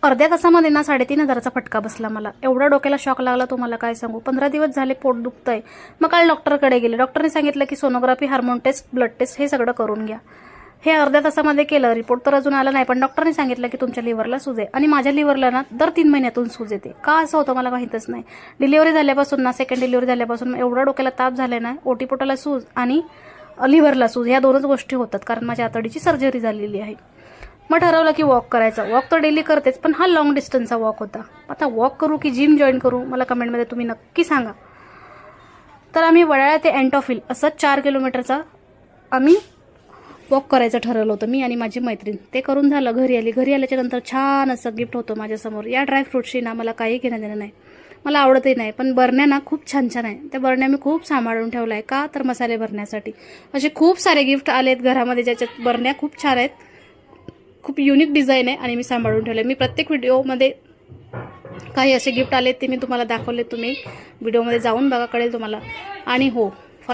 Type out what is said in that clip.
अर्ध्या तासामध्ये ना 3,500चा फटका बसला मला. एवढा डोक्याला शॉक लागला तुम्हाला काय सांगू. 15 दिवस झाले पोट दुखतंय. मग काल डॉक्टरकडे गेले. डॉक्टरने सांगितलं की sonography, hormone test, blood test हे सगळं करून घ्या. हे अर्ध्या तासामध्ये केलं. रिपोर्ट तर अजून आला नाही, पण डॉक्टरने सांगितलं की तुमच्या लिव्हरला सूज आहे. आणि माझ्या लिव्हरला ना दर 3 महिन्यातून सूज येते. का असं होतं मला माहीतच नाही. डिलिव्हरी झाल्यापासून ना, सेकंड डिलिव्हरी झाल्यापासून एवढा डोक्याला ताप झालाय ना, ओटीपोटाला सूज आणि लिव्हरला सूज ह्या दोनच गोष्टी होतात, कारण माझ्या आतडीची सर्जरी झालेली आहे. मग ठरवलं की वॉक करायचं. वॉक तर डेली करतेच, पण हा लॉंग डिस्टन्सचा वॉक होता. आता वॉक करू की जिम जॉईन करू, मला कमेंटमध्ये तुम्ही नक्की सांगा. तर आम्ही वडाळा ते एंटॉफिल असं 4 किलोमीटरचा आम्ही वॉक करायचं ठरवलं होतं, मी आणि माझी मैत्रीण. ते करून झालं, घरी आली. घरी आल्याच्या नंतर छान असं गिफ्ट होतं माझ्यासमोर. या ड्रायफ्रूटशी ना मला काही घेणं देणं नाही, मला आवडतही नाही, पण बरण्या ना खूप छान छान आहे. त्या बरण्या मी खूप सांभाळून ठेवल्या आहे. का तर मसाले भरण्यासाठी. असे खूप सारे गिफ्ट आलेत घरामध्ये, ज्याच्यात बरण्या खूप छान आहेत, खूप युनिक डिझाईन आहे आणि मी सांभाळून ठेवले. मी प्रत्येक व्हिडिओमध्ये काही असे गिफ्ट आलेत ते मी तुम्हाला दाखवले. तुम्ही व्हिडिओमध्ये जाऊन बघा, कळेल तुम्हाला. आणि हो,